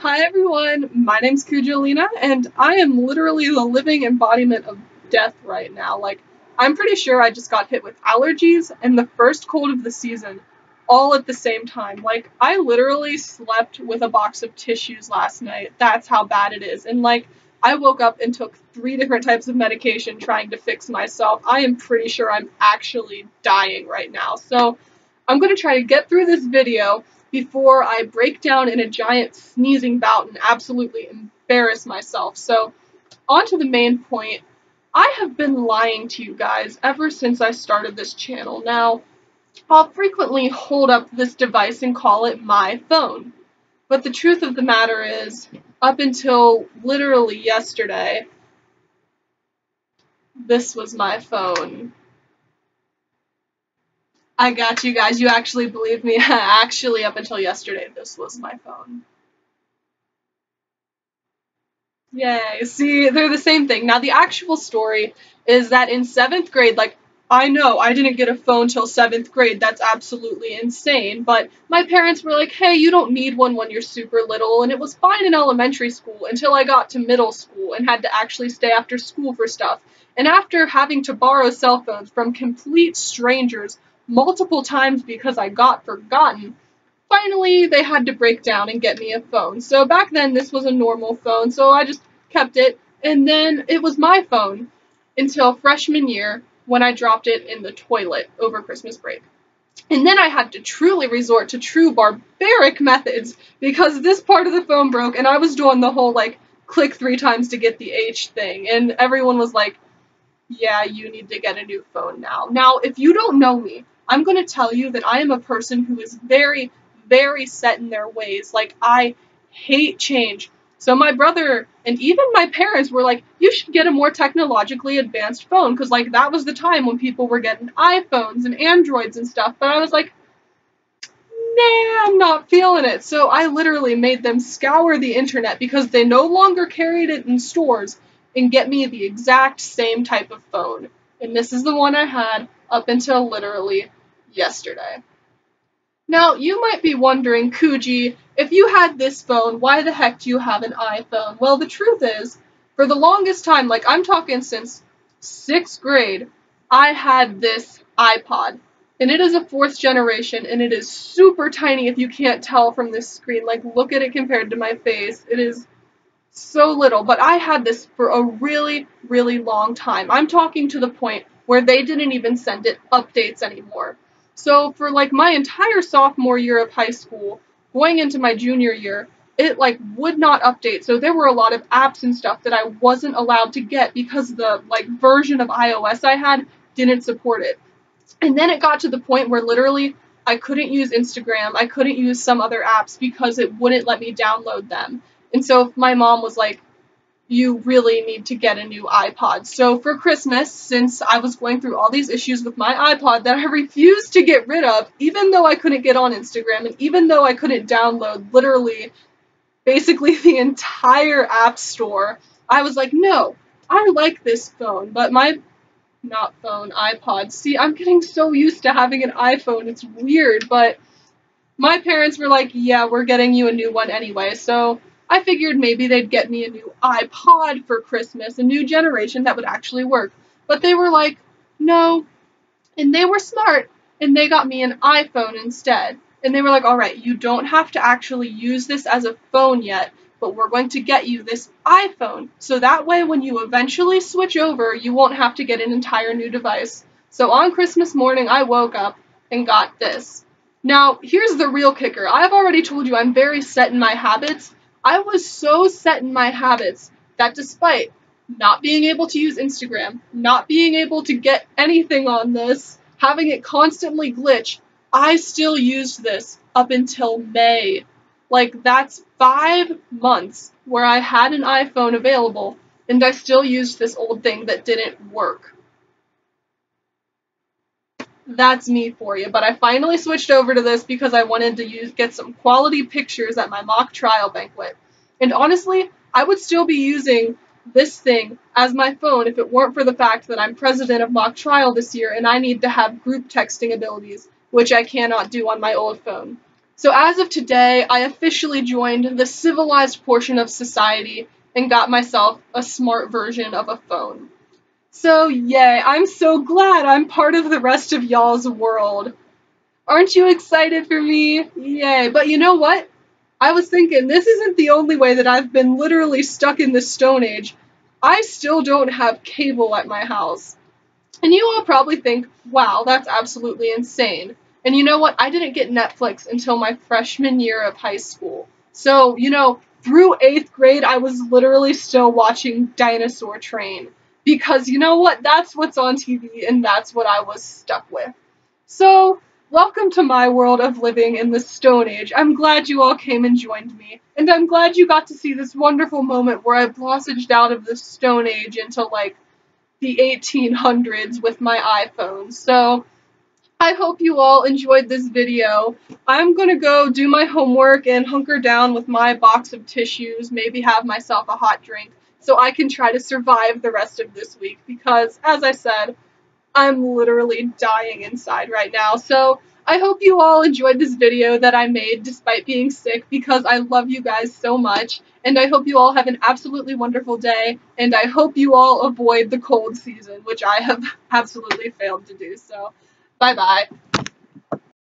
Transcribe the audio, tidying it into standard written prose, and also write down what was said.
Hi everyone, my name's Kujalina, and I am literally the living embodiment of death right now. I'm pretty sure I just got hit with allergies and the first cold of the season, all at the same time. I literally slept with a box of tissues last night. That's how bad it is. And I woke up and took 3 different types of medication trying to fix myself. I am pretty sure I'm actually dying right now. So I'm going to try to get through this video before I break down in a giant sneezing bout and absolutely embarrass myself. So, on to the main point. I have been lying to you guys ever since I started this channel. Now, I'll frequently hold up this device and call it my phone. But the truth of the matter is, up until literally yesterday, this was my phone. I got you guys. You actually believed me. Actually, up until yesterday, this was my phone. Yay. See, they're the same thing. Now, the actual story is that in 7th grade, I know I didn't get a phone till 7th grade. That's absolutely insane. But my parents were like, hey, you don't need one when you're super little. And it was fine in elementary school until I got to middle school and had to actually stay after school for stuff. And after having to borrow cell phones from complete strangers multiple times because I got forgotten, finally they had to break down and get me a phone. So back then this was a normal phone, so I just kept it, and then it was my phone until freshman year when I dropped it in the toilet over Christmas break. And then I had to truly resort to true barbaric methods because this part of the phone broke and I was doing the whole click 3 times to get the H thing, and everyone was like, yeah, you need to get a new phone now. Now, if you don't know me, I'm going to tell you that I am a person who is very, very set in their ways. I hate change. So my brother and even my parents were like, you should get a more technologically advanced phone, because that was the time when people were getting iPhones and Androids and stuff. But I was like, nah, I'm not feeling it. So I literally made them scour the internet because they no longer carried it in stores and get me the exact same type of phone. And this is the one I had up until literally yesterday. Now, you might be wondering, Kuji, if you had this phone, why the heck do you have an iPhone? Well, the truth is, for the longest time, I'm talking since 6th grade, I had this iPod. And it is a 4th generation, and it is super tiny if you can't tell from this screen. Look at it compared to my face. It is so little, but I had this for a really, really long time. I'm talking to the point where they didn't even send it updates anymore. So for my entire sophomore year of high school, going into my junior year, it would not update. So there were a lot of apps and stuff that I wasn't allowed to get because the version of iOS I had didn't support it. And then it got to the point where literally I couldn't use Instagram, I couldn't use some other apps because it wouldn't let me download them. And so my mom was like, you really need to get a new iPod. So for Christmas, since I was going through all these issues with my iPod that I refused to get rid of, even though I couldn't get on Instagram and even though I couldn't download literally basically the entire app store, I was like, no, I like this phone, but not phone, iPod. See, I'm getting so used to having an iPhone, it's weird, but my parents were like, yeah, we're getting you a new one anyway, so I figured maybe they'd get me a new iPod for Christmas, a new generation that would actually work. But they were like, no. And they were smart, and they got me an iPhone instead. And they were like, alright, you don't have to actually use this as a phone yet, but we're going to get you this iPhone. So that way, when you eventually switch over, you won't have to get an entire new device. So on Christmas morning, I woke up and got this. Now, here's the real kicker. I've already told you I'm very set in my habits. I was so set in my habits that despite not being able to use Instagram, not being able to get anything on this, having it constantly glitch, I still used this up until May. That's 5 months where I had an iPhone available, and I still used this old thing that didn't work. That's me for you, but I finally switched over to this because I wanted to get some quality pictures at my mock trial banquet. And honestly, I would still be using this thing as my phone if it weren't for the fact that I'm president of mock trial this year and I need to have group texting abilities, which I cannot do on my old phone. So as of today, I officially joined the civilized portion of society and got myself a smart version of a phone. So yay, I'm so glad I'm part of the rest of y'all's world. Aren't you excited for me? Yay. But you know what? I was thinking, this isn't the only way that I've been literally stuck in the Stone Age. I still don't have cable at my house. And you all probably think, wow, that's absolutely insane. And you know what? I didn't get Netflix until my freshman year of high school. So, through 8th grade, I was literally still watching Dinosaur Train. Because you know what? That's what's on TV, and that's what I was stuck with. So, welcome to my world of living in the Stone Age. I'm glad you all came and joined me. And I'm glad you got to see this wonderful moment where I blossaged out of the Stone Age into, the 1800s with my iPhone. So, I hope you all enjoyed this video. I'm gonna go do my homework and hunker down with my box of tissues, maybe have myself a hot drink, so I can try to survive the rest of this week because, as I said, I'm literally dying inside right now. So I hope you all enjoyed this video that I made despite being sick because I love you guys so much. And I hope you all have an absolutely wonderful day. And I hope you all avoid the cold season, which I have absolutely failed to do. So bye bye.